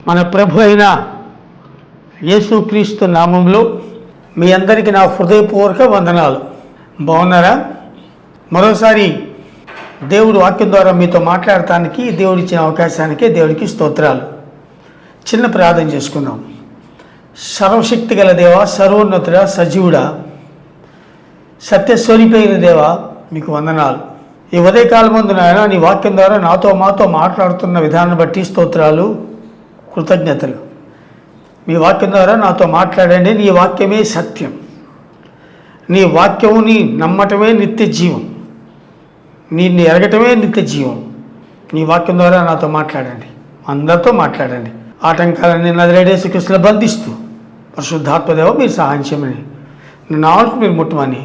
మన ప్రభు అయిన యేసుక్రీస్తు నామంలో మీ అందరికీ నా హృదయపూర్వక వందనాలు. బాగున్నారా? మరోసారి దేవుడు వాక్యం ద్వారా మీతో మాట్లాడటానికి దేవుడిచ్చిన అవకాశానికి దేవుడికి స్తోత్రాలు. చిన్న ప్రార్థన చేసుకుందాం. సర్వశక్తి గల దేవ, సర్వోన్నతుడ, సజీవుడా, సత్యస్వరూపైన దేవ, మీకు వందనాలు. ఈ ఉదయకాలం ముందు నాయన నీ వాక్యం ద్వారా మాతో మాట్లాడుతున్న విధానం బట్టి స్తోత్రాలు, కృతజ్ఞతలు. మీ వాక్యం ద్వారా నాతో మాట్లాడండి. నీ వాక్యమే సత్యం, నీ వాక్యముని నమ్మటమే నిత్య జీవం, నిన్ను ఎరగటమే నిత్య జీవం. నీ వాక్యం ద్వారా నాతో మాట్లాడండి, అందరితో మాట్లాడండి. ఆటంకాలన్నీ నజరేయుడైన యేసుక్రీస్తులో బంధిస్తూ పరిశుద్ధాత్మదేవ మీరు సహాయం చేయమని, నాలుగు మీరు ముట్టమని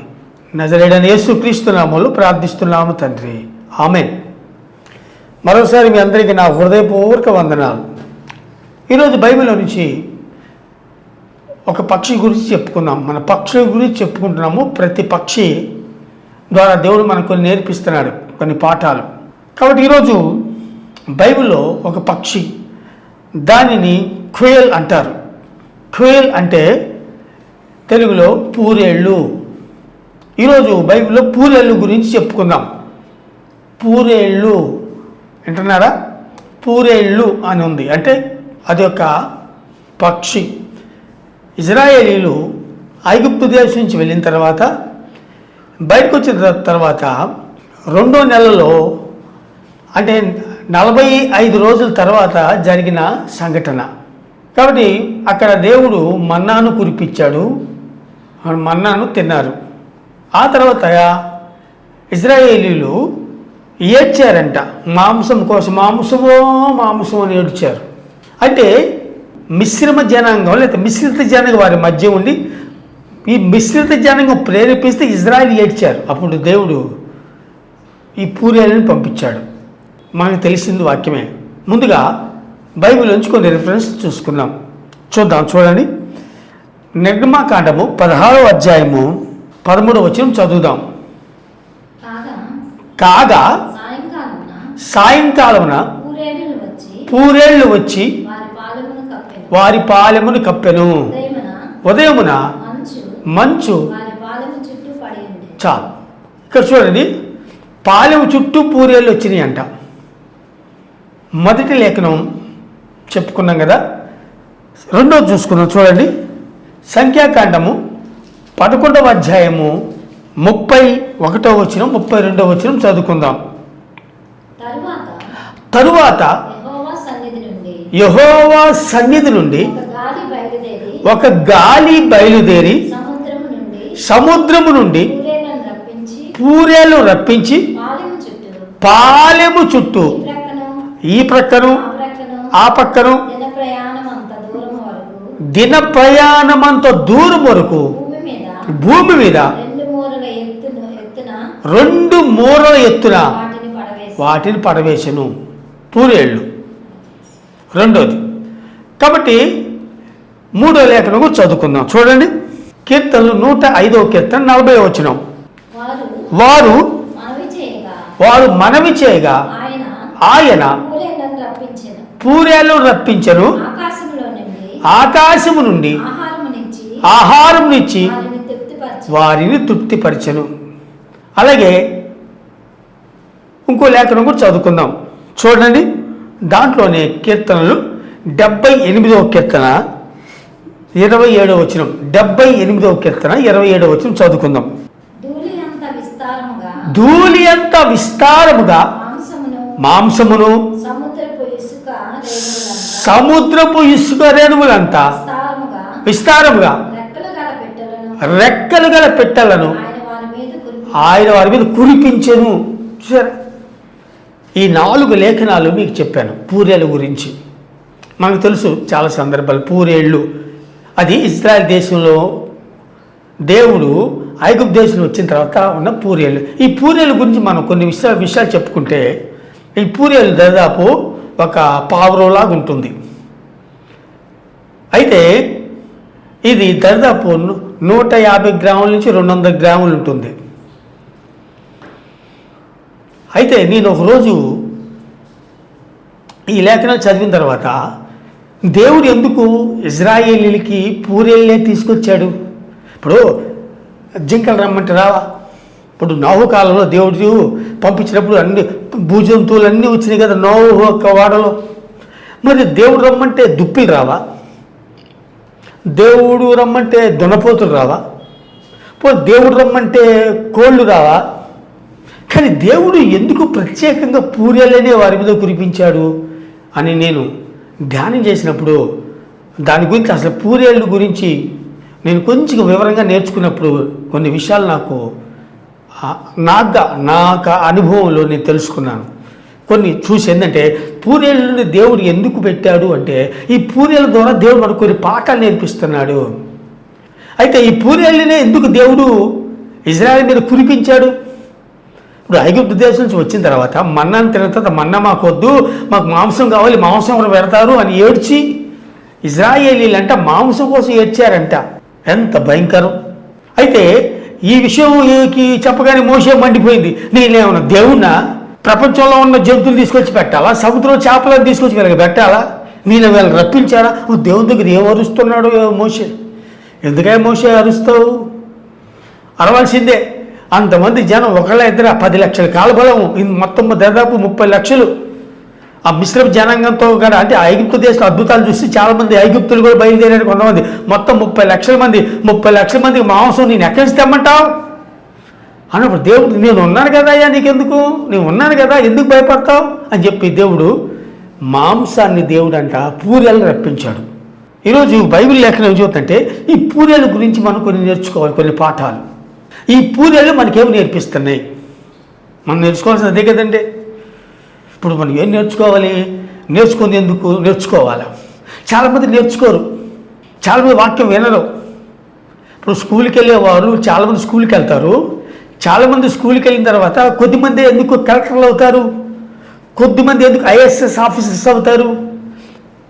నజరేయుడైన యేసుక్రీస్తు నామములో ప్రార్థిస్తున్నాము తండ్రి, ఆమేన్. మరోసారి మీ అందరికీ నా హృదయపూర్వక వందనాలు. ఈరోజు బైబిల్లో నుంచి ఒక పక్షి గురించి చెప్పుకున్నాం. మన పక్షుల గురించి చెప్పుకుంటున్నాము. ప్రతి పక్షి ద్వారా దేవుడు మనకు కొన్ని నేర్పిస్తున్నాడు, కొన్ని పాఠాలు. కాబట్టి ఈరోజు బైబిల్లో ఒక పక్షి, దానిని క్వేల్ అంటారు. క్వేల్ అంటే తెలుగులో పూరేళ్ళు. ఈరోజు బైబిల్లో పూరేళ్ళు గురించి చెప్పుకుందాం. పూరేళ్ళు వింటున్నారా? పూరేళ్ళు అని ఉంది, అంటే అది ఒక పక్షి. ఇజ్రాయేలీలు ఐగుప్తు దేశం నుంచి వెళ్ళిన తర్వాత బయటకు వచ్చిన తర్వాత 2వ నెలలో, అంటే 45 రోజుల తర్వాత జరిగిన సంఘటన. కాబట్టి అక్కడ దేవుడు మన్నాను కురిపించాడు, మన్నాను తిన్నారు. ఆ తర్వాత ఇజ్రాయేలీలు ఏడ్చారంట, మాంసం కోసం, మాంసం అని ఏడ్చారు. అంటే మిశ్రమ జనాంగం లేదా మిశ్రిత జనాంగం వారి మధ్య ఉండి ఈ మిశ్రిత జనాంగం ప్రేరేపిస్తే ఇజ్రాయిల్ ఏడ్చారు. అప్పుడు దేవుడు ఈ పూరేళ్ళని పంపించాడు. మనకు తెలిసింది వాక్యమే. ముందుగా బైబిల్ నుంచి కొన్ని రిఫరెన్స్ చూడండి. నిర్గమాకాండము 16వ అధ్యాయము 13వ వచనం చదువుదాం. కాగా సాయంకాలమున పూరేళ్ళు వచ్చి వారి పాలెమును కప్పెను. ఉదయమున మంచు. చాలు, ఇక్కడ చూడండి, పాలెము చుట్టూ పూరేళ్ళు వచ్చినాయి అంట. మొదటి లేఖనం చెప్పుకున్నాం కదా, రెండోది చూసుకున్నాం. చూడండి, సంఖ్యాకాండము 11వ అధ్యాయము 31వ వచనం 32వ వచనం చదువుకుందాం. తరువాత యెహోవా సన్నిధి నుండి ఒక గాలి బయలుదేరి సముద్రము నుండి పూరేలు రప్పించి పాలెము చుట్టూ ఈ ప్రక్కను ఆ పక్కను దిన ప్రయాణమంత దూరం వరకు భూమి మీద 2 మూరల ఎత్తున వాటిని పడవేసెను. పూరేళ్ళు రెండోది. కాబట్టి 3వ లేఖనం చదువుకుందాం. చూడండి, కీర్తనలు 105వ కీర్తన 40వ వచనం. వారు మనవి చేయగా ఆయన పూరేలను రప్పించెను, ఆకాశము నుండి ఆహారమునిచ్చి వారిని తృప్తిపరిచెను. అలాగే ఇంకో లేఖనం కూడా చదువుకుందాం. చూడండి, దాంట్లోనే కీర్తనలు 78వ కీర్తన 27వ వచనం. 78వ కీర్తన 27వ వచనం చదువుకుందాం. ధూళి అంత విస్తారముగా మాంసమును సముద్రపు ఇసుక రేణువులంతా విస్తారముగా రెక్కలు గల పెట్టెలను ఆయన వారి మీద కురిపించెను. చూసారా? ఈ 4 లేఖనాలు మీకు చెప్పాను పూరేళ్ళ గురించి. మనకు తెలుసు చాలా సందర్భాలు. పూరేళ్ళు అది ఇజ్రాయెల్ దేశంలో దేవుడు ఐగుప్తు దేశంలో వచ్చిన తర్వాత ఉన్న పూరేళ్ళు. ఈ పూరేళ్ళ గురించి మనం కొన్ని విషయాలు చెప్పుకుంటే, ఈ పూరేళ్ళు దాదాపు ఒక పావురంలాగా ఉంటుంది. అయితే ఇది దాదాపు 150 గ్రాముల నుంచి 200 గ్రాములు ఉంటుంది. అయితే నేను ఒకరోజు ఈ లేఖనాలు చదివిన తర్వాత దేవుడు ఎందుకు ఇజ్రాయేలీలకి పూరేళ్ళే తీసుకొచ్చాడు? ఇప్పుడు జింకలు రమ్మంటే రావా? ఇప్పుడు నోహు కాలంలో దేవుడు పంపించినప్పుడు అన్ని భూజంతువులన్నీ వచ్చినాయి కదా నోహు యొక్క వాడలో. మరి దేవుడు రమ్మంటే దుప్పిలు రావా? దేవుడు రమ్మంటే దున్నపోతులు రావా? దేవుడు రమ్మంటే కోళ్ళు రావా? కానీ దేవుడు ఎందుకు ప్రత్యేకంగా పూరేళ్ళనే వారి మీద కురిపించాడు అని నేను ధ్యానం చేసినప్పుడు, దాని గురించి అసలు పూరేళ్ళ గురించి నేను కొంచెం వివరంగా నేర్చుకున్నప్పుడు కొన్ని విషయాలు నాకు అనుభవంలో నేను తెలుసుకున్నాను. కొన్ని చూసి ఏంటంటే పూరేళ్ళని దేవుడు ఎందుకు పెట్టాడు అంటే, ఈ పూరేళ్ళ ద్వారా దేవుడు మనకు కొన్ని పాఠాలు నేర్పిస్తున్నాడు. అయితే ఈ పూరేళ్ళనే ఎందుకు దేవుడు ఇజ్రాయెల్ మీద కురిపించాడు? ఇప్పుడు ఐగుప్తు దేశం నుంచి వచ్చిన తర్వాత మన్నాను తిన్న తర్వాత మన్నా మాకు వద్దు, మాకు మాంసం కావాలి, మాంసం ఎవరు పెడతారు అని ఏడ్చి ఇజ్రాయేలీలంట మాంసం కోసం ఏడ్చారంట. ఎంత భయంకరం! అయితే ఈ విషయం చెప్పగానే మోషే మండిపోయింది. నేనేమన్నా దేవుణ్ణా? ప్రపంచంలో ఉన్న జంతువులు తీసుకొచ్చి పెట్టాలా? సముద్రం చేపలను తీసుకొచ్చి వీళ్ళకి పెట్టాలా? నేను వీళ్ళని రప్పించారా? దేవుని దగ్గర ఏం అరుస్తున్నాడు మోషే? ఎందుకే మోషే అరుస్తావు? అరవాల్సిందే. అంతమంది జనం ఒకళ్ళ ఇద్దరు 10 లక్షల కాలబలం, మొత్తం దాదాపు 30 లక్షలు ఆ మిశ్రమ జనాంగంతో కూడా. అంటే ఐగుప్తు దేశంలో అద్భుతాలు చూసి చాలామంది ఐగుప్తులు కూడా బయలుదేరారు కొంతమంది. మొత్తం 30 లక్షల మంది. 30 లక్షల మందికి మాంసం నేను ఎక్కడి నుంచి తెమ్మంటావు అన్నప్పుడు దేవుడు, నేను ఉన్నాను కదా అయ్యా, నీకెందుకు? నేను ఉన్నాను కదా, ఎందుకు భయపడతావు అని చెప్పి దేవుడు మాంసాన్ని దేవుడు అంట పూరేళ్ళు రప్పించాడు. ఈరోజు బైబిల్ లేఖనం ఏం చెబుతుంటే ఈ పూరేళ్ళ గురించి మనం కొన్ని నేర్చుకోవాలి, కొన్ని పాఠాలు. ఈ పూరేళ్ళు మనకేమి నేర్పిస్తున్నాయి? మనం నేర్చుకోవాల్సింది అదే కదండి. ఇప్పుడు మనం ఏం నేర్చుకోవాలి? నేర్చుకుంది ఎందుకు నేర్చుకోవాలి? చాలామంది నేర్చుకోరు, చాలామంది వాక్యం వినరు. ఇప్పుడు స్కూల్కి వెళ్ళేవారు చాలామంది స్కూల్కి వెళ్తారు. చాలామంది స్కూల్కి వెళ్ళిన తర్వాత కొద్దిమంది ఎందుకు కలెక్టర్లు అవుతారు, కొద్దిమంది ఎందుకు ఐఏఎస్ ఆఫీసర్స్ అవుతారు,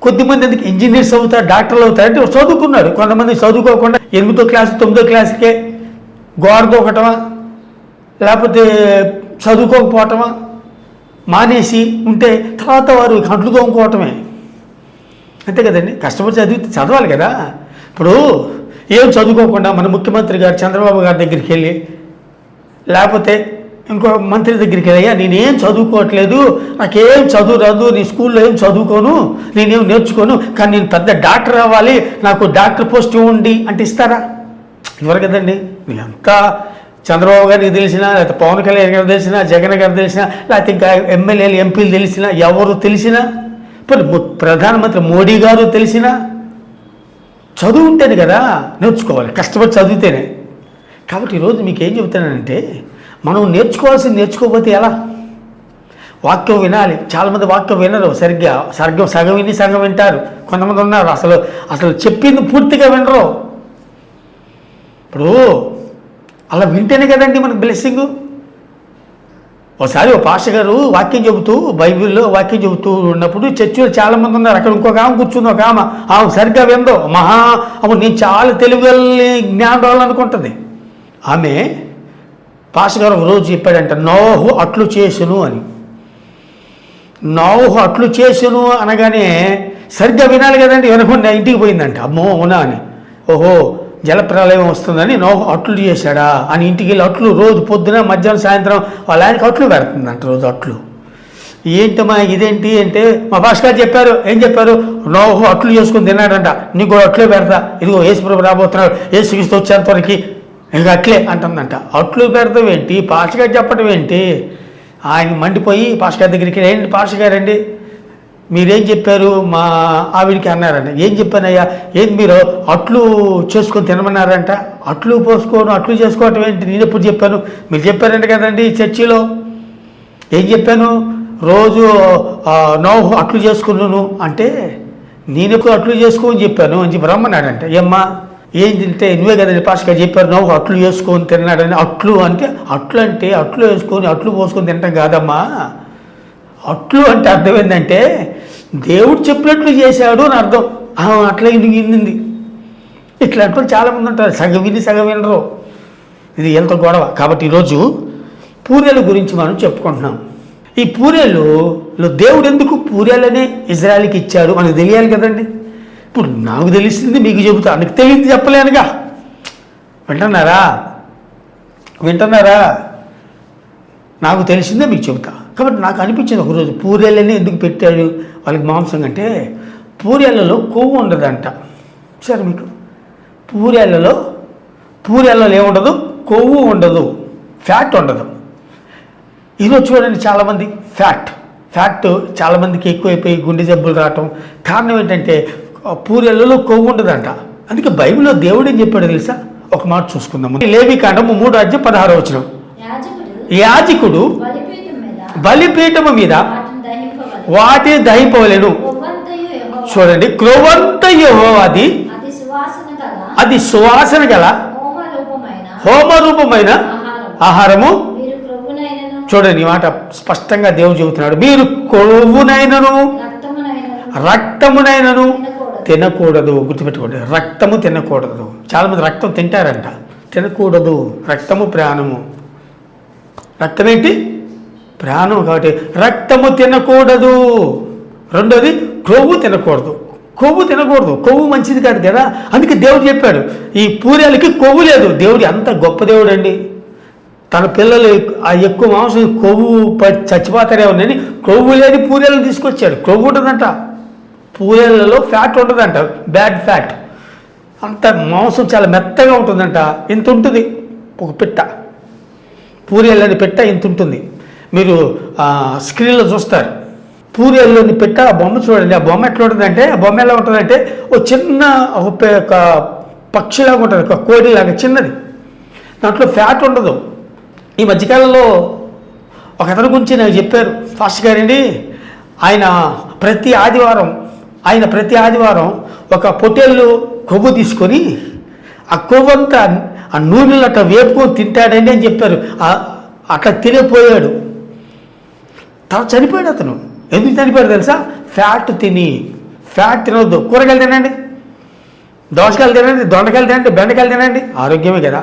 కొద్దిమంది ఎందుకు ఇంజనీర్స్ అవుతారు, డాక్టర్లు అవుతారు. అంటే చదువుకున్నారు. కొంతమంది చదువుకోకుండా 8వ క్లాసు 9వ క్లాసుకే గోడ దూకటమా, లేకపోతే చదువుకోకపోవటమా మానేసి ఉంటే తర్వాత వారు కంట్లు తోముకోవటమే. అంతే కదండి. కష్టపడి చదవాలి కదా. ఇప్పుడు ఏం చదువుకోకుండా మన ముఖ్యమంత్రి గారు చంద్రబాబు గారి దగ్గరికి వెళ్ళి, లేకపోతే ఇంకో మంత్రి దగ్గరికి వెళ్ళయ్యా, నేనేం చదువుకోవట్లేదు, నాకేం చదువు రాదు, నీ స్కూల్లో ఏం చదువుకోను, నేనేం నేర్చుకోను, కానీ నేను పెద్ద డాక్టర్ అవ్వాలి, నాకు డాక్టర్ పోస్ట్ ఇవ్వండి అంటే ఇస్తారా? ఇవ్వరు కదండి. అంతా చంద్రబాబు గారికి తెలిసినా, లేకపోతే పవన్ కళ్యాణ్ గారు తెలిసినా, జగన్ గారు తెలిసినా, లేకపోతే ఇంకా ఎమ్మెల్యేలు ఎంపీలు తెలిసినా, ఎవరు తెలిసినా, ప్రధానమంత్రి మోడీ గారు తెలిసినా చదువు ఉంటేనే కదా నేర్చుకోవాలి, కష్టపడి చదివితేనే. కాబట్టి ఈరోజు మీకు ఏం చెబుతానంటే, మనం నేర్చుకోవాల్సింది నేర్చుకోకపోతే ఎలా? వాక్యం వినాలి. చాలామంది వాక్యం వినరు సరిగ్గా. సగం విని సగం వింటారు. కొంతమంది ఉన్నారు అసలు చెప్పింది పూర్తిగా వినరు. ఇప్పుడు అలా వింటేనే కదండి మనకు బ్లెస్సింగ్. ఒకసారి పాస్టర్ గారు వాక్యం చెబుతూ, బైబిల్లో వాక్యం చెబుతూ ఉన్నప్పుడు చర్చిలో చాలామంది ఉన్నారు. అక్కడ ఇంకొక ఆమె కూర్చుంది. ఒక ఆమె సరిగ్గా విందో, నేను చాలా తెలివిని జ్ఞానం అనుకుంటుంది. ఆమె పాస్టర్ గారు ఒకరోజు చెప్పాడంట, నోహు అట్లు చేసును అని. నోహు అట్లు చేసును అనగానే సరిగ్గా వినాలి కదండి. వినకుండా ఇంటికి పోయిందంట. అమ్మో అవునా అని. ఓహో జలప్రలయం వస్తుందని నోహు అట్లు చేశాడా అని ఇంటికి వెళ్ళి అట్లు రోజు పొద్దున మధ్యాహ్నం సాయంత్రం వాళ్ళ ఆయనకి అట్లు పెడుతుందంట. రోజు అట్లు. ఏంటమ్మా ఇదేంటి అంటే, మా భాష గారు చెప్పారు. ఏం చెప్పారు? నోహు అట్లు చేసుకుని తిన్నాడంట, నీకు కూడా అట్లే పెడతా, ఇదిగో యేసుప్రభు రాబోతున్నాడు, యేసుక్రీస్తు వచ్చేంతవరకు ఇంకా అట్లే అంటుందంట. అట్లు పెడతాం ఏంటి, పాష గారు చెప్పడం ఏంటి? ఆయన మండిపోయి పాష గారి దగ్గరికి, ఏంటి పాష గారండి మీరేం చెప్పారు మా ఆవిడికి అన్నారంట. ఏం చెప్పానయ్యా? ఏంటి మీరు అట్లు చేసుకొని తినమన్నారంట. అట్లు చేసుకోవటం ఏంటి? నేను ఎప్పుడు చెప్పాను? మీరు చెప్పారంట కదండి చర్చిలో. ఏం చెప్పాను? రోజు నోహు అట్లు చేసుకున్నాను అంటే, నేను ఎప్పుడు అట్లు చేసుకోని చెప్పాను అని చెప్పి రమ్మన్నాడంట. ఏమ్మా ఏం తింటే నువ్వే కదండి పాస్టర్ గారు చెప్పారు నోహు అట్లు చేసుకొని తిన్నాడని. అట్లు అట్లు వేసుకొని అట్లు పోసుకొని తింటాం కాదమ్మా. అట్లు అంటే అర్థం ఏంటంటే దేవుడు చెప్పినట్లు చేశాడు అని అర్థం. అట్లా ఇన్నింది. ఇట్లాంటి వాళ్ళు చాలామంది ఉంటారు, సగం విని సగం వినరు. ఇది ఎంత గొడవ. కాబట్టి ఈరోజు పూరేళ్ళ గురించి మనం చెప్పుకుంటున్నాం. ఈ పూరేళ్ళలో దేవుడు ఎందుకు పూరేళ్ళనే ఇజ్రాయెల్కి ఇచ్చాడు మనకు తెలియాలి కదండి. ఇప్పుడు నాకు తెలిసింది మీకు చెబుతా, నాకు తెలియదు చెప్పలేనుగా. వింటున్నారా? నాకు తెలిసిందే మీకు చెబుతా. కాబట్టి నాకు అనిపించింది ఒకరోజు, పూరేళ్ళని ఎందుకు పెట్టాడు వాళ్ళకి మాంసం అంటే, పూరేళ్ళలో కొవ్వు ఉండదంట. సరే, మీకు పూరేళ్ళలో ఏముండదు, కొవ్వు ఉండదు, ఫ్యాట్ ఉండదు. ఈరోజు చూడండి, చాలామంది ఫ్యాట్ చాలామందికి ఎక్కువైపోయి గుండె జబ్బులు రావటం కారణం ఏంటంటే పూరేళ్ళలో కొవ్వు ఉండదంట. అందుకే బైబిల్లో దేవుడు ఏం చెప్పాడు తెలుసా? ఒక మాట చూసుకుందాము. లేవికాండము 3:16 యాజకుడు బలిపీఠము మీద వాటిని దహింపవలెను. చూడండి, క్రొవ్వంత యెహోవాది, అది సువాసన గల హోమరూపమైన ఆహారము. చూడండి, ఈ మాట స్పష్టంగా దేవుడు చెబుతున్నాడు. మీరు కొవ్వునైనను రక్తమునైనను తినకూడదు. గుర్తుపెట్టుకోండి, రక్తము తినకూడదు. చాలామంది రక్తం తింటారంట, తినకూడదు. రక్తము ప్రాణము. రక్తం ఏంటి? ప్రాణం. కాబట్టి రక్తము తినకూడదు. రెండోది, కొవ్వు తినకూడదు. కొవ్వు మంచిది కాదు కదా. అందుకే దేవుడు చెప్పాడు, ఈ పూరేలకి కొవ్వు లేదు. దేవుడు ఎంత గొప్ప దేవుడు అండి. తన పిల్లలు ఆ ఎక్కువ మాంసం కొవ్వు చచ్చిపోతారేమోనని కొవ్వు లేని పూరేలను తీసుకొచ్చాడు. కొవ్వు ఉంటుందంట, పూరేళ్ళలో ఫ్యాట్ ఉండదంట, బ్యాడ్ ఫ్యాట్. అంత మాంసం చాలా మెత్తగా ఉంటుందంట. ఇంత ఉంటుంది ఒక పిట్ట, పూరేళ్ళని పెట్ట ఇంత ఉంటుంది. మీరు స్క్రీన్లో చూస్తారు పూరేళ్ళని పెట్ట ఆ బొమ్మ చూడండి. ఆ బొమ్మ ఎట్లా ఉంటుందంటే, ఆ బొమ్మ ఎలా ఉంటుందంటే ఓ చిన్న ఒక పక్షిలాగా ఉంటుంది, ఒక కోడిలాగా చిన్నది. దాంట్లో ఫ్యాట్ ఉండదు. ఈ మధ్యకాలంలో ఒక అతని గురించి నాకు చెప్పారు, ఫాస్ట్ గారండి. ఆయన ప్రతి ఆదివారం ఒక పొట్టేళ్ళు కొవ్వు తీసుకొని ఆ కొవ్వంతా ఆ నూనెలు అట్లా వేపుకొని తింటాడండి అని చెప్పారు. అట్లా తినేపోయాడు. తర్వాత చనిపోయాడు అతను. ఎందుకు చనిపోయాడు తెలుసా? ఫ్యాట్ తినొద్దు. కూరగాయలు తినండి, దోసకాయలు తినండి, దొండకాయలు తినండి, బెండకాయలు తినండి, ఆరోగ్యమే కదా.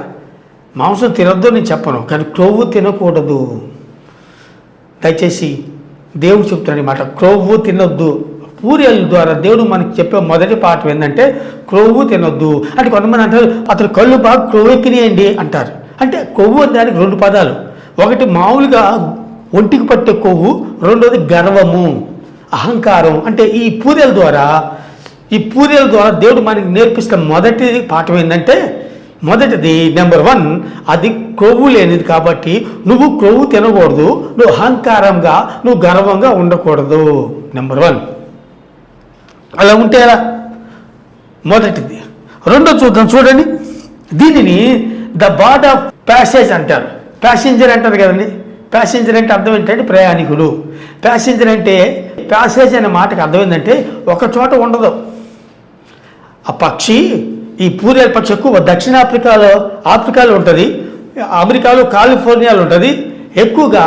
మాంసం తినొద్దు నేను చెప్పను, కానీ కొవ్వు తినకూడదు. దయచేసి దేవుడు చెప్తున్నాడు ఈ మాట, కొవ్వు తినొద్దు. పూరేళ్ళ ద్వారా దేవుడు మనకి చెప్పే మొదటి పాఠం ఏంటంటే కొవ్వు తినొద్దు. అంటే కొంతమంది అంటారు, అతను కళ్ళు బాగా కొవ్వెక్కినాయండి అంటారు. అంటే కొవ్వు దానికి 2 పదాలు. ఒకటి మామూలుగా ఒంటికి పట్టే కొవ్వు, రెండోది గర్వము, అహంకారం. అంటే ఈ పూరేళ్ళ ద్వారా దేవుడు మనకి నేర్పిస్తున్న మొదటి పాఠం ఏంటంటే, మొదటిది నెంబర్ 1, అది కొవ్వు లేనిది. కాబట్టి నువ్వు కొవ్వు తినకూడదు, నువ్వు అహంకారంగా, నువ్వు గర్వంగా ఉండకూడదు. నెంబర్ 1 అలా ఉంటే ఎలా? మొదటిది. రెండో చూడండి, దీనిని ద బార్డ్ ఆఫ్ ప్యాసేజ్ అంటారు. ప్యాసింజర్ అంటారు కదండి. ప్యాసింజర్ అంటే అర్థం ఏంటంటే ప్రయాణికుడు. ప్యాసేజ్ అనే మాటకి అర్థం ఏంటంటే ఒక చోట ఉండదు. ఆ పక్షి, ఈ పూరేల పక్షి ఎక్కువ దక్షిణ ఆఫ్రికాలో ఉంటుంది, అమెరికాలో కాలిఫోర్నియాలో ఉంటుంది, ఎక్కువగా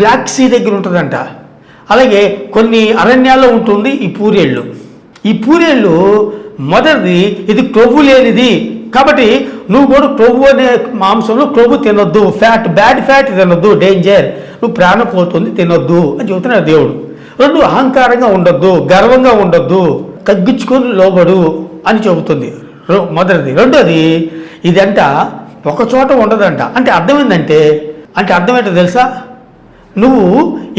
బ్లాక్ సీ దగ్గర ఉంటుందంట. అలాగే కొన్ని అరణ్యాల్లో ఉంటుంది ఈ పూరేళ్ళు. మొదటిది, ఇది కొవ్వు లేనిది. కాబట్టి నువ్వు కూడా కొవ్వు అనే మాంసంలో కొవ్వు తినొద్దు, బ్యాడ్ ఫ్యాట్ తినొద్దు, డేంజర్, నువ్వు ప్రాణం పోతుంది, తినొద్దు అని చెబుతున్నాడు దేవుడు. 2, అహంకారంగా ఉండొద్దు, గర్వంగా ఉండొద్దు, తగ్గించుకొని లోబడు అని చెబుతుంది మొదటిది. రెండోది, ఇదంట ఒక చోట ఉండదంట. అంటే అర్థం ఏంటో తెలుసా? నువ్వు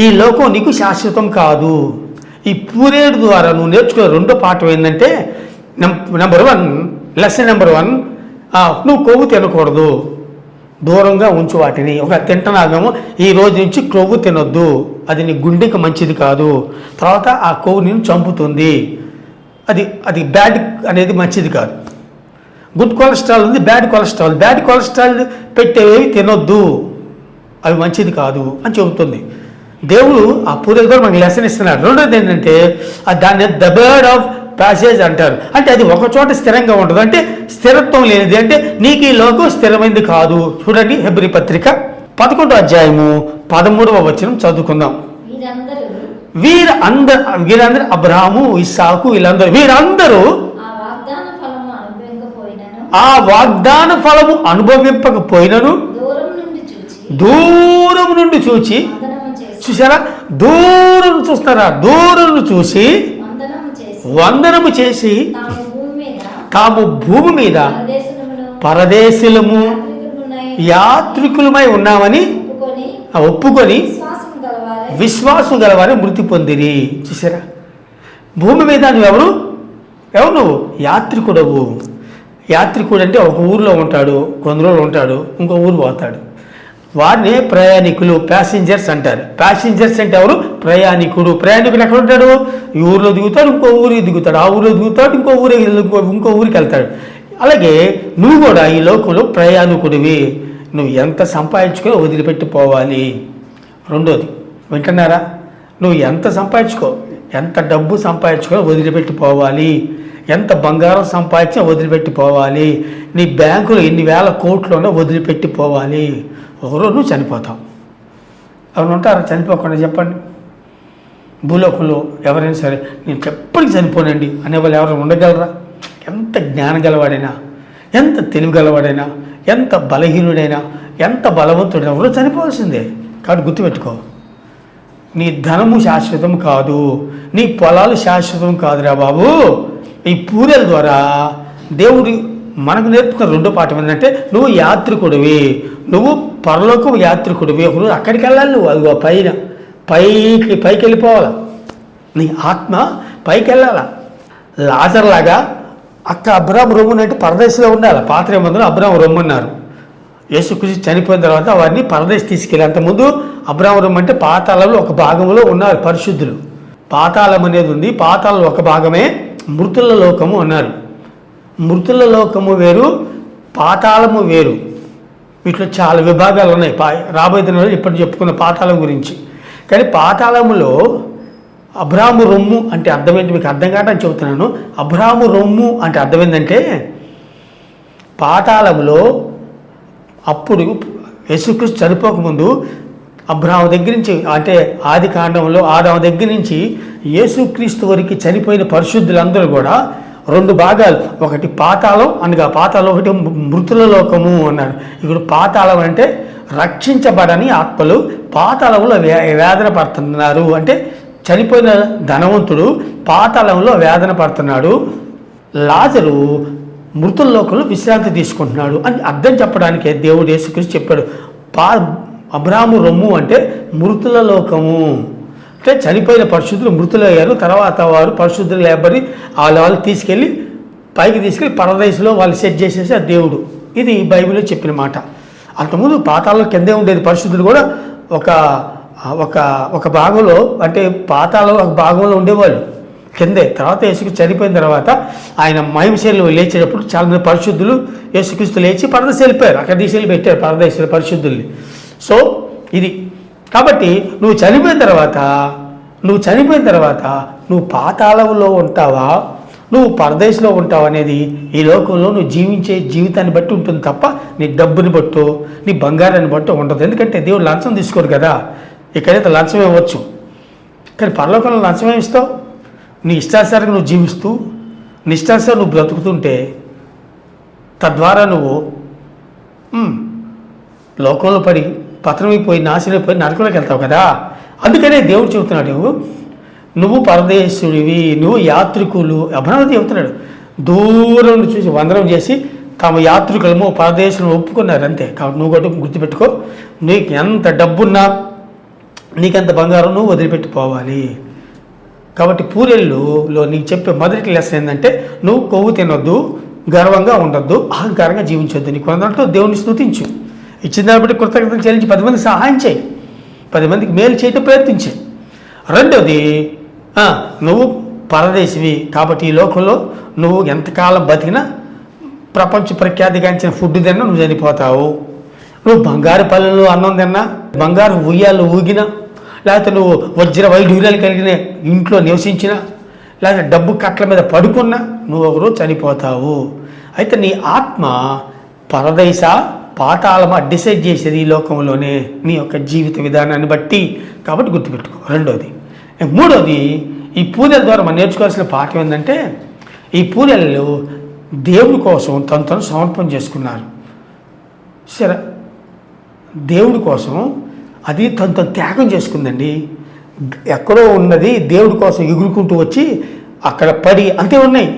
ఈ లోకం నీకు శాశ్వతం కాదు. ఈ పూరేడు ద్వారా నువ్వు నేర్చుకునే రెండో పాఠం ఏంటంటే, లెసన్ నెంబర్ 1, నువ్వు కొవ్వు తినకూడదు, దూరంగా ఉంచు వాటిని. ఒక తింటనాగము, ఈ రోజు నుంచి కొవ్వు తినొద్దు, అది నీ గుండెకి మంచిది కాదు, తర్వాత ఆ కొవ్వు నేను చంపుతుంది, అది బ్యాడ్ అనేది మంచిది కాదు. గుడ్ కొలెస్ట్రాల్ ఉంది, బ్యాడ్ కొలెస్ట్రాల్ పెట్టేవి తినొద్దు, అవి మంచిది కాదు అని చెబుతుంది దేవుడు. ఆ పూరేల ద్వారా మనకి లెసన్ ఇస్తున్నాడు. రెండోది ఏంటంటే, దాన్ని ద బర్డ్ ఆఫ్ ప్యాసేజ్ అంటారు. అంటే అది ఒక చోట స్థిరంగా ఉండదు, అంటే స్థిరత్వం లేనిది, అంటే నీకు ఈ లోకం స్థిరమైంది కాదు. చూడండి, హెబ్రీ పత్రిక 11:13 చదువుకుందాం. వీరందరూ అబ్రాహాము, ఇస్సాకు, వీరందరూ ఆ వాగ్దాన ఫలము అనుభవింపకపోయినను దూరం నుండి చూసారా? దూరం చూస్తారా? దూరం చూసి వందనము చేసి తాము భూమి మీద తాము భూమి మీద పరదేశమును పరదేశులము యాత్రికులమునై యాత్రికులమై ఉన్నామని ఒప్పుకొని విశ్వాసము గలవారై విశ్వాసం గలవారే మృతి పొందిరి. చూసారా, భూమి మీద నువ్వు నువ్వు యాత్రికుడవు. యాత్రికుడు అంటే ఒక ఊరిలో ఉంటాడు, కొన్ని రోజులు ఉంటాడు, ఇంకో ఊరు పోతాడు. వారిని ప్రయాణికులు, ప్యాసింజర్స్ అంటారు. ప్యాసింజర్స్ అంటే ఎవరు? ప్రయాణికుడు. ప్రయాణికుడు ఎక్కడ ఉంటాడు? ఈ ఊరిలో దిగుతాడు, ఇంకో ఊరికి దిగుతాడు, ఆ ఊరిలో దిగుతాడు, ఇంకో ఊరికి వెళ్తాడు. అలాగే నువ్వు కూడా ఈ లోకంలో ప్రయాణికుడివి. నువ్వు ఎంత సంపాదించుకొని వదిలిపెట్టి పోవాలి. రెండోది వింటున్నారా? నువ్వు ఎంత సంపాదించుకో, ఎంత డబ్బు సంపాదించుకొని వదిలిపెట్టి పోవాలి. ఎంత బంగారం సంపాదించినా వదిలిపెట్టి పోవాలి. నీ బ్యాంకులో ఎన్ని వేల కోట్లున్నా వదిలిపెట్టి పోవాలి. ఒకరోజు నువ్వు చనిపోతావు. ఎవరు ఉంటారా చనిపోకుండా? చెప్పండి. భూలోకంలో ఎవరైనా సరే నేను ఎప్పటికీ చనిపోనండి అనేవాళ్ళు ఎవరైనా ఉండగలరా? ఎంత జ్ఞానం గలవాడైనా, ఎంత తెలివి గలవాడైనా, ఎంత బలహీనుడైనా, ఎంత బలవంతుడైనా ఎవరో చనిపోవాల్సిందే. కాబట్టి గుర్తుపెట్టుకో, నీ ధనము శాశ్వతం కాదు, నీ పొలాలు శాశ్వతం కాదురా బాబు. ఈ పూజల ద్వారా దేవుడు మనకు నేర్పుకున్న రెండో పాఠం ఏంటంటే, నువ్వు యాత్రికుడివి, నువ్వు పరలోకం యాత్రికుడివి. ఒకరోజు అక్కడికి వెళ్ళాలి. నువ్వు అదిగో పైన పైకి వెళ్ళిపోవాలి. నీ ఆత్మ పైకి వెళ్ళాల. లాజర్లాగా అక్క అబ్రాము రొమ్మును అంటే పరదేశంలో ఉండాలి. పాత్ర మందులో అబ్రాము రొమ్ము అన్నారు. యేసుక్రీస్తు చనిపోయిన తర్వాత వారిని పరదేశ్ తీసుకెళ్ళి, అంతకుముందు అబ్రాము రొమ్ము అంటే పాతాళంలో ఒక భాగంలో ఉన్నారు పరిశుద్ధులు. పాతాళం అనేది ఉంది. పాతాళం ఒక భాగమే మృతుల లోకము అన్నారు. మృతుల లోకము వేరు, పాతాళము వేరు. వీటిలో చాలా విభాగాలు ఉన్నాయి. రాబోయే దినాల్లో ఇప్పటి చెప్పుకున్న పాతాళం గురించి. కానీ పాతాళములో అబ్రాము రొమ్ము అంటే అర్థం ఏంటి? మీకు అర్థం కావడానికి చెబుతున్నాను. అబ్రాము రొమ్ము అంటే అర్థం ఏంటంటే, పాతాళములో అప్పుడు యేసుక్రీస్తు చనిపోకముందు అబ్రాము దగ్గర నుంచి, అంటే ఆది కాండంలో ఆదాము దగ్గర నుంచి యేసుక్రీస్తు వరకు చనిపోయిన పరిశుద్ధులందరూ కూడా రెండు భాగాలు. ఒకటి పాతాళం అనగా పాతాళం, ఒకటి మృతుల లోకము అన్నాడు. ఇప్పుడు పాతాళం అంటే రక్షించబడని ఆత్మలు పాతాళంలో వేదన పడుతున్నారు. అంటే చనిపోయిన ధనవంతుడు పాతాళంలో వేదన పడుతున్నాడు, లాజరు మృతుల లోకంలో విశ్రాంతి తీసుకుంటున్నాడు అని అర్థం చెప్పడానికే దేవుడు యేసుక్రీస్తు చెప్పాడు. అబ్రాము రొమ్ము అంటే మృతుల లోకము. అంటే చనిపోయిన పరిశుద్ధులు మృతులయ్యారు, తర్వాత వారు పరిశుద్ధులు లేబడి వాళ్ళు తీసుకెళ్ళి పైకి తీసుకెళ్ళి పరదేశంలో వాళ్ళు సెట్ చేసేసి ఆ దేవుడు. ఇది బైబిల్లో చెప్పిన మాట. అంతకుముందు పాతాళంలో కిందే ఉండేది. పరిశుద్ధులు కూడా ఒక ఒక ఒక భాగంలో, అంటే పాతాళం ఒక భాగంలో ఉండేవాళ్ళు కిందే. తర్వాత యేసుక్రీస్తు చనిపోయిన తర్వాత ఆయన మహిమశైలిలో లేచేటప్పుడు చాలామంది పరిశుద్ధులు యేసుక్రీస్తు లేచి పరదేశం వెళ్ళిపోయారు. అక్కడ తీసుకెళ్ళి పెట్టారు పరదేశంలో పరిశుద్ధుల్ని. సో ఇది కాబట్టి నువ్వు చనిపోయిన తర్వాత నువ్వు పాతాళంలో ఉంటావా, నువ్వు పరదేశంలో ఉంటావు అనేది ఈ లోకంలో నువ్వు జీవించే జీవితాన్ని బట్టి ఉంటుంది తప్ప నీ డబ్బుని బట్టో నీ బంగారాన్ని బట్టో ఉండదు. ఎందుకంటే దేవుడు లంచం తీసుకోరు కదా. ఇక్కడైతే లంచం ఇవ్వచ్చు, కానీ పరలోకంలో లంచం ఏమిస్తావు? నీ ఇష్టానుసారంగా నువ్వు జీవిస్తూ నీ ఇష్టానుసారం నువ్వు బ్రతుకుతుంటే తద్వారా నువ్వు లోకంలో పడి పతనమైపోయి నాశనమైపోయి నరకంలోకి వెళ్తావు కదా. అందుకనే దేవుడు చెబుతున్నాడు, నువ్వు పరదేశుడివి, నువ్వు యాత్రికులు. అభినవతి చెబుతున్నాడు, దూరం చూసి వందనం చేసి తమ యాత్రికులము పరదేశంలో ఒప్పుకున్నారు అంతే. కాబట్టి నువ్వు కూడా గుర్తుపెట్టుకో, నీకు ఎంత డబ్బున్నా నీకెంత బంగారం నువ్వు వదిలిపెట్టిపోవాలి. కాబట్టి పూరెళ్ళులో నీకు చెప్పే మొదటి లెసన్ ఏంటంటే, నువ్వు కొవ్వు తినొద్దు, గర్వంగా ఉండొద్దు, అహంకారంగా జీవించొద్దు. నీకు కొందరితో దేవుని స్తుతించు, ఇచ్చిన దాన్ని బట్టి కృతజ్ఞతలు చెల్లించి 10 మందికి సహాయం చేయి, 10 మందికి మేలు చేయటం ప్రయత్నించే. రెండోది, నువ్వు పరదేశివి కాబట్టి ఈ లోకంలో నువ్వు ఎంతకాలం బతికినా ప్రపంచ ప్రఖ్యాతిగాంచిన ఫుడ్ తిన్నా నువ్వు చనిపోతావు. నువ్వు బంగారు పల్లెలు అన్నం తిన్నా, బంగారు ఉయ్యాలు ఊగినా, లేకపోతే నువ్వు వజ్ర వైఢూర్యాలు కలిగిన ఇంట్లో నివసించినా, లేకపోతే డబ్బు కట్ల మీద పడుకున్నా నువ్వు ఒకరోజు చనిపోతావు. అయితే నీ ఆత్మ పరదేశ పాతాళమా డిసైడ్ చేసేది ఈ లోకంలోనే నీ యొక్క జీవిత విధానాన్ని బట్టి. కాబట్టి గుర్తుపెట్టుకో. రెండోది. మూడోది, ఈ పూజల ద్వారా మనం నేర్చుకోవాల్సిన పాఠం ఏంటంటే, ఈ పూజలు దేవుడి కోసం తను సమర్పణ చేసుకున్నారు. సరే, దేవుడి కోసం అది తను త్యాగం చేసుకుందండి. ఎక్కడో ఉన్నది దేవుడి కోసం ఎగురుకుంటూ వచ్చి అక్కడ పడి అంతే ఉన్నాయి.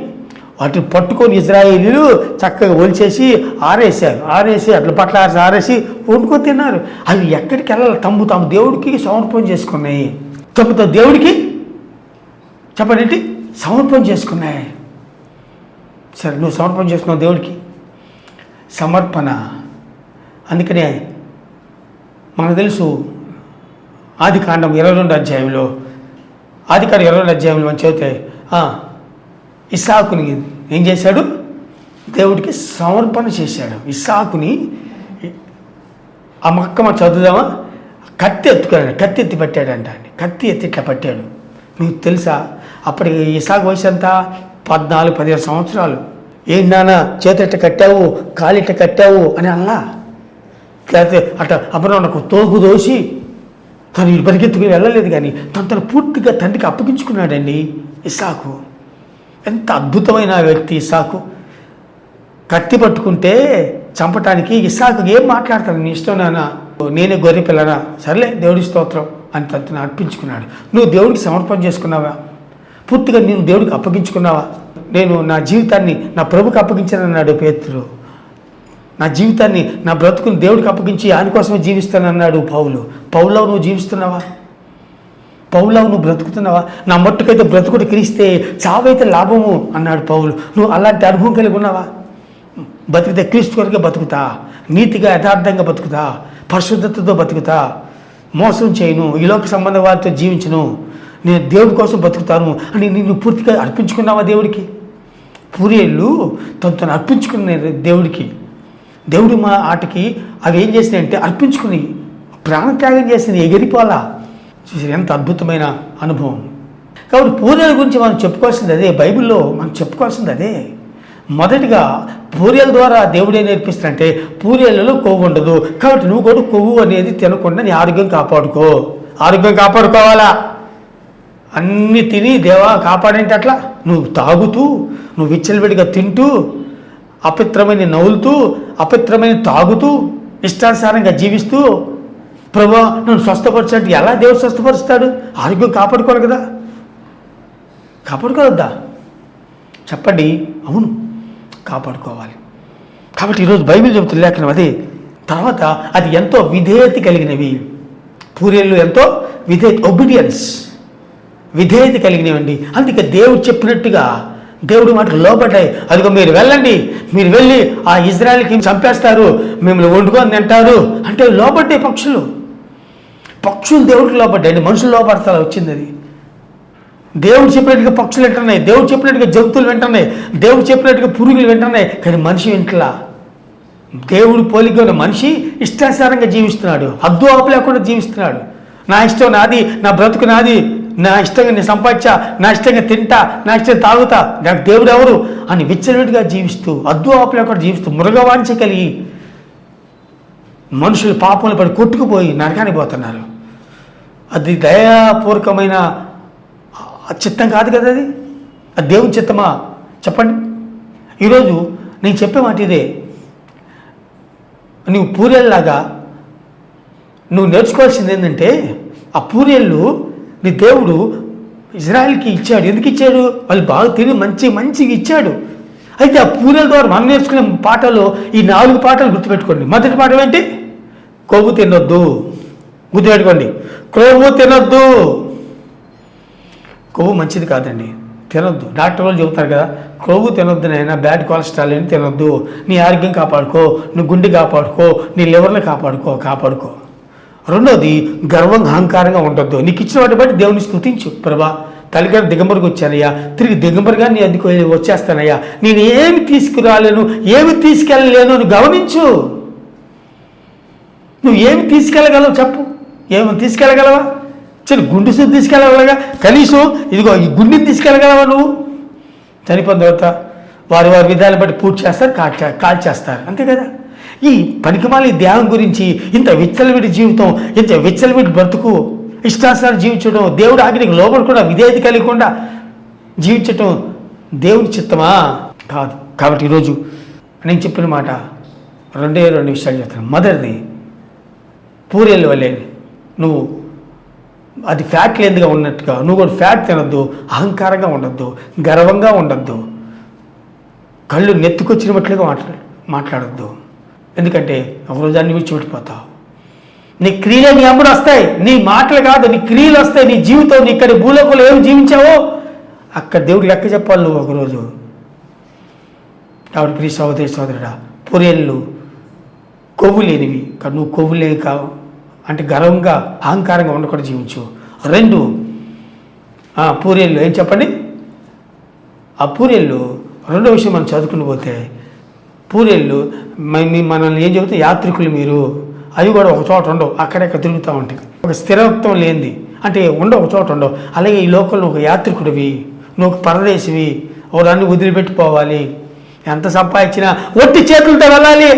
వాటిని పట్టుకొని ఇజ్రాయేలీలు చక్కగా ఒలిచేసి ఆరేసి అట్లా పట్ల ఆరేసి వండుకొని తిన్నారు. అవి ఎక్కడికి వెళ్ళాలి? తమ దేవుడికి సమర్పణ చేసుకున్నాయి. తమ దేవుడికి చెప్పండి సమర్పణ చేసుకున్నాయి. సరే, నువ్వు సమర్పణ చేసుకున్నావు దేవుడికి, సమర్పణ. అందుకనే మనకు తెలుసు ఆదికాండం 22 అధ్యాయంలో మనం చదివితే ఇస్సాకుని ఏం చేశాడు? దేవుడికి సమర్పణ చేశాడు. ఇస్సాకుని ఆ మనం చదువుదామా? కత్తి ఎత్తి పట్టాడంట అండి. కత్తి ఎత్తి ఇట్లా పట్టాడు. మీకు తెలుసా అప్పటికి ఇస్సాకు వయసు అంతా 14-15 సంవత్సరాలు. ఏంటి నాన్న చేతిట్ట కట్టావు, కాలిట్ట కట్టావు అని అన్నా, లేకపోతే అట్లా అప్పుడు నాకు తోపు దోసి తను పరిగెత్తుకుని వెళ్ళలేదు. కానీ తను పూర్తిగా తండ్రికి అప్పగించుకున్నాడండి ఇస్సాకు. ఎంత అద్భుతమైన వ్యక్తి ఇస్సాకు. కత్తి పట్టుకుంటే చంపటానికి ఇస్సాకు ఏం మాట్లాడతాను? నీ ఇష్టం నాన్న, నేనే గొర్రె పిల్లనా, సర్లే దేవుడి స్తోత్రం అని తను అర్పించుకున్నాడు. నువ్వు దేవుడికి సమర్పణ చేసుకున్నావా? పూర్తిగా నేను దేవుడికి అప్పగించుకున్నావా? నేను నా జీవితాన్ని నా ప్రభుకి అప్పగించానన్నాడు పేతురు. నా జీవితాన్ని, నా బ్రతుకుని దేవుడికి అప్పగించి ఆయన కోసమే జీవిస్తానన్నాడు పౌలు. పౌల్లో నువ్వు జీవిస్తున్నావా? పౌల్లో నువ్వు బ్రతుకుతున్నావా? నా మట్టుకైతే బ్రతుకుడు క్రీస్తే, చావైతే లాభము అన్నాడు పౌలు. నువ్వు అలాంటి అనుభవం కలిగి ఉన్నావా? బతికితే క్రీస్తు కొరకే బతుకుతా, నీతిగా యథార్థంగా బతుకుతా, పరిశుద్ధతతో బతుకుతా, మోసం చేయను, ఈ లోక సంబంధ వారితో జీవించను, నేను దేవుడి కోసం బతుకుతాను అని నిన్ను పూర్తిగా అర్పించుకున్నావా దేవుడికి? పూరేళ్ళు తను అర్పించుకున్నారు దేవుడికి. దేవుడి మా ఆటకి అవి ఏం చేసినాయంటే అర్పించుకుని ప్రాణత్యాగం చేసింది, ఎగిరిపోలా. ఎంత అద్భుతమైన అనుభవం. కాబట్టి పూరేల గురించి మనం చెప్పుకోవాల్సింది అదే, బైబిల్లో మనం చెప్పుకోవాల్సింది అదే. మొదటిగా పూరేల ద్వారా దేవుడే నేర్పిస్తాడంటే పూరేళ్ళలో కొవ్వు ఉండదు. కాబట్టి నువ్వు కూడా కొవ్వు అనేది తినకుండా నీ ఆరోగ్యం కాపాడుకోవాలా. అన్నీ తిని దేవా కాపాడేంటి అట్లా నువ్వు తాగుతూ, నువ్వు విచ్చలవిడిగా తింటూ, అపవిత్రమైన నవ్వులుతూ, అపవిత్రమైన తాగుతూ, ఇష్టానుసారంగా జీవిస్తూ ప్రభువా నువ్వు స్వస్థపరిచినట్టు ఎలా దేవుడు స్వస్థపరుస్తాడు? ఆరోగ్యం కాపాడుకోవాలి కదా, కాపాడుకోవద్దా? చెప్పండి. అవును, కాపాడుకోవాలి. కాబట్టి ఈరోజు బైబిల్ చెబుతున్న లేఖనం అదే. తర్వాత అది ఎంతో విధేయత కలిగినవి. పూరేళ్ళు ఎంతో విధేయత కలిగినవండి. అందుకే దేవుడు చెప్పినట్టుగా దేవుడి మాటకు లోబడ్డాయి. అదిగో మీరు వెళ్ళండి, మీరు వెళ్ళి ఆ ఇజ్రాయెల్కి చంపేస్తారు, మిమ్మల్ని వండుకొని తింటారు అంటే లోబడ్డాయి పక్షులు దేవుడికి లోబడ్డాయి. మనుషులు లోపడతా వచ్చింది అది. దేవుడు చెప్పినట్టుగా పక్షులు వింటున్నాయి, దేవుడు చెప్పినట్టుగా జంతువులు వింటున్నాయి, దేవుడు చెప్పినట్టుగా పురుగులు వింటున్నాయి, కానీ మనిషి వింటలా. దేవుడు పోలిక ఉన్న మనిషి ఇష్టానుసారంగా జీవిస్తున్నాడు, హద్దు ఆపు లేకుండా జీవిస్తున్నాడు. నా ఇష్టం నాది, నా బ్రతుకు నాది, నా ఇష్టంగా నేను సంపాదించా, నా ఇష్టంగా తింటా, నా ఇష్టంగా తాగుతా, నాకు దేవుడు ఎవరు అని విచ్చలవిడిగా జీవిస్తూ, హద్దు ఆపు లేకుండా జీవిస్తూ, మృగవాంఛ కలిగి మనుషులు పాపంలో పడి కొట్టుకుపోయి నరకానికి పోతున్నారు. అది దయాపూర్వకమైన చిత్తం కాదు కదా, అది దేవుని చిత్తమా చెప్పండి. ఈరోజు నేను చెప్పే మాట ఇదే. నువ్వు పూరేళ్ళలాగా నువ్వు నేర్చుకోవాల్సింది ఏంటంటే, ఆ పూరేళ్ళు నీ దేవుడు ఇజ్రాయెల్కి ఇచ్చాడు. ఎందుకు ఇచ్చాడు? వాళ్ళు బాగా తిని మంచిగా ఇచ్చాడు. అయితే ఆ పూరేల ద్వారా మనం నేర్చుకునే పాటలు ఈ 4 పాటలు గుర్తుపెట్టుకోండి. మొదటి పాఠం ఏంటి? కొవ్వు తినొద్దు. గుర్తుపెట్టుకోండి, కొవ్వు తినొద్దు. కొవ్వు మంచిది కాదండి, తినొద్దు. డాక్టర్ వాళ్ళు చెబుతారు కదా, కొవ్వు తినొద్దు నాయనా, బ్యాడ్ కొలెస్ట్రాల్ అని తినొద్దు. నీ ఆరోగ్యం కాపాడుకో, నీ గుండె కాపాడుకో, నీ లివర్ని కాపాడుకో. రెండోది, గర్వంగా అహంకారంగా ఉండొద్దు. నీకు ఇచ్చిన వాటి బట్టి దేవుని స్తుతించు. ప్రభా తల్లిగారు దిగంబరికి వచ్చానయ్యా, తిరిగి దిగంబరిగా నీ అందుకు వచ్చేస్తానయ్యా, నేను ఏమి తీసుకురాలేను, ఏమి తీసుకెళ్ళలేను అని గమనించు. నువ్వు ఏమి తీసుకెళ్ళగలవు చెప్పు? ఏమి తీసుకెళ్ళగలవా? సరే, గుండె శుద్ధి తీసుకెళ్ళగలగా, కనీసం ఇదిగో ఈ గుండెని తీసుకెళ్ళగలవా? నువ్వు చనిపోయిన తర్వాత వారి విధాలు బట్టి పూర్తి చేస్తారు, కాల్చేస్తారు, అంతే కదా. ఈ పనికిమాలి ధ్యానం గురించి ఇంత విచ్చలవిడి జీవితం, ఇంత విచ్చలవిడి బ్రతుకు, ఇష్టానుసారం జీవించడం, దేవుడు ఆజ్ఞకి లోబడి కూడా విధేయత కలిగకుండా జీవించటం దేవుని చిత్తమా? కాదు. కాబట్టి ఈరోజు నేను చెప్పిన మాట 2 విషయాలు చెప్తాను. మొదటిది, పూరేళ్ళ వల్లే అది ఫ్యాట్ లేనిదిగా ఉన్నట్టుగా నువ్వు కూడా ఫ్యాట్ తినొద్దు, అహంకారంగా ఉండొద్దు, గర్వంగా ఉండొద్దు, కళ్ళు నెత్తుకొచ్చినట్లుగా మాట్లాడొద్దు. ఎందుకంటే ఒకరోజు అన్ని విడిచిపెట్టిపోతావు. నీ క్రియలే నీ అమ్ముడు వస్తాయి, నీ మాటలు కాదు, నీ క్రియలు వస్తాయి. నీ జీవితం నీ ఇక్కడ భూలోకంలో ఏమి జీవించావో అక్కడ దేవుడు లెక్క చెప్పాలి నువ్వు ఒకరోజు. కాబట్టి ప్రియ సహోదరి సహోదరుడా, పూరేళ్ళు కొవ్వు లేనివి కానీ నువ్వు కొవ్వు లేని కావు అంటే గర్వంగా అహంకారంగా ఉండకుండా జీవించు. 2 పూరేళ్ళు ఏం చెప్పండి, ఆ పూరేళ్ళు రెండో విషయం మనం చదువుకుని పోతే పూరేళ్ళు మనల్ని ఏం చెబుతాయి, యాత్రికులు మీరు, అవి కూడా ఒక చోట ఉండవు, అక్కడెక్కడ తిరుగుతూ ఉంటాయి. ఒక స్థిరత్వం లేనిది అంటే ఉండవు, ఒక చోట ఉండవు. అలాగే ఈ లోకంలో ఒక యాత్రికుడివి, నువ్వు ఒక పరదేశివి, ఒకదాన్ని వదిలిపెట్టిపోవాలి, ఎంత సంపాదించినా ఒట్టి చేతులతో వెళ్ళాలి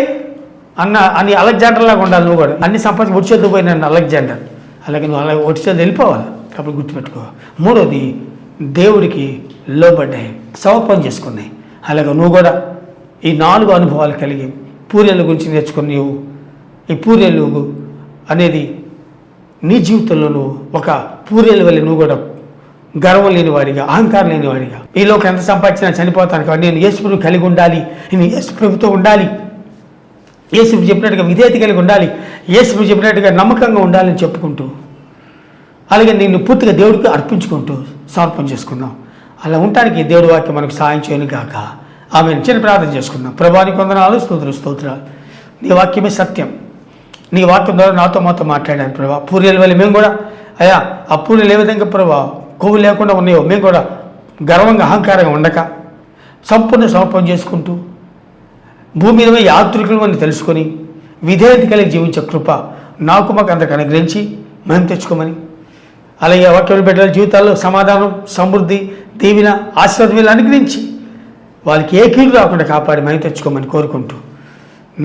అని అలెగ్జాండర్ లాగా ఉండాలి. నువ్వు కూడా అన్ని సంపాదించి ఒట్టి చేతులు పోయిన అలెగ్జాండర్, అలాగే నువ్వు అలా ఒట్టి చేతులు వెళ్ళిపోవాలి. కాబట్టి గుర్తుపెట్టుకో. 3వది దేవుడికి లోబడ్డాయి, సమర్పణ చేసుకున్నాయి. అలాగే నువ్వు కూడా ఈ 4 అనుభవాలు కలిగి పూరేళ్ళ గురించి నేర్చుకుని నీవు ఈ పూరేళ్ళు అనేది నీ జీవితంలో నువ్వు ఒక పూరేళ్ళ వల్ల నువ్వు కూడా గర్వం లేనివాడిగా, అహంకారం లేనివాడిగా, ఈ లోకం ఎంత సంపాదించినా చనిపోతాను కాబట్టి నేను యేసుప్రభు కలిగి ఉండాలి, నేను యేసుప్రభుతో ఉండాలి, యేసుప్రభు చెప్పినట్టుగా విధేయత కలిగి ఉండాలి, యేసుప్రభు చెప్పినట్టుగా నమ్మకంగా ఉండాలని చెప్పుకుంటూ, అలాగే నిన్ను పూర్తిగా దేవుడికి అర్పించుకుంటూ సమర్పణ చేసుకుందాం. అలా ఉండటానికి దేవుడి వాక్యం మనకు సాయం చేయను గాక. ఆమె చిన్న ప్రార్థన చేసుకుందాం. ప్రభానికి వందనాలు, స్తోత్రాలు. నీ వాక్యమే సత్యం, నీ వాక్యం ద్వారా నాతో మాతో మాట్లాడాను ప్రభా. పూర్యాల వల్ల మేము కూడా అయ్యా ఆ పూర్యలు ఏ విధంగా ప్రభా కొవ్వు లేకుండా ఉన్నాయో మేము కూడా గర్వంగా అహంకారంగా ఉండక సంపూర్ణ సమర్పణ చేసుకుంటూ భూమి మీద యాత్రికులు అని తెలుసుకొని విధేయత కలిగి జీవించే కృప నాకు మాకు అందరికి అనుగ్రహించి మేము తెచ్చుకోమని, అలాగే వాక్య బిడ్డల జీవితాల్లో సమాధానం, సమృద్ధి, దీవెన, ఆశీర్వాదం అనుగ్రహించి వాళ్ళకి ఏ కీడు రాకుండా కాపాడి మేము తెచ్చుకోమని కోరుకుంటూ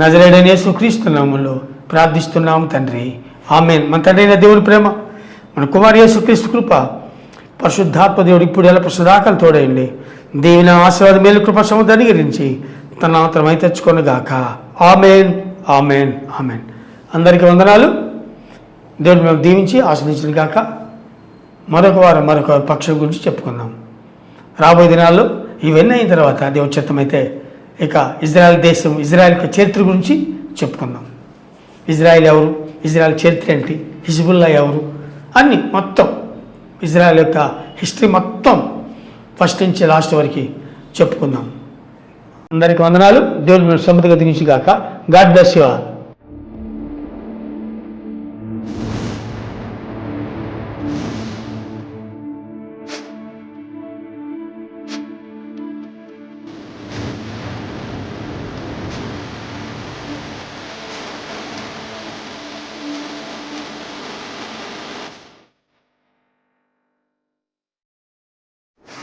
నజరేయుడైన యేసుక్రీస్తు నామములో ప్రార్థిస్తున్నాము తండ్రి, ఆమేన్. మన తండ్రి అయిన దేవుని ప్రేమ, మన కుమారు యేసుక్రీస్తు కృప, పరిశుద్ధాత్మ దేవుడు ఇప్పుడు ఎలా ప్రసుదాకలు తోడైండి దీవెన, ఆశీర్వాదం, మేలు, కృప సముద్రాన్ని గురించి తన మాత్రమై తెచ్చుకొనుగాక. ఆమేన్, ఆమేన్, ఆమేన్. అందరికీ వందనాలు. దేవుడు మేము దీవించి ఆస్వాదించిన గాక. మరొక వారం మరొక పక్షం గురించి చెప్పుకుందాం. రాబోయే దినాల్లో ఇవన్నీ అయిన తర్వాత దేవుడి చిత్తమైతే ఇక ఇజ్రాయెల్ దేశం, ఇజ్రాయెల్ యొక్క చరిత్ర గురించి చెప్పుకుందాం. ఇజ్రాయెల్ ఎవరు, ఇజ్రాయెల్ చరిత్ర ఏంటి, హిజ్బుల్లా ఎవరు, అన్నీ మొత్తం ఇజ్రాయెల్ యొక్క హిస్టరీ మొత్తం ఫస్ట్ నుంచి లాస్ట్ వరకు చెప్పుకుందాం. అందరికీ వందనాలు. దేవుడు సమృద్ధిగా దించి గాక. God bless you all.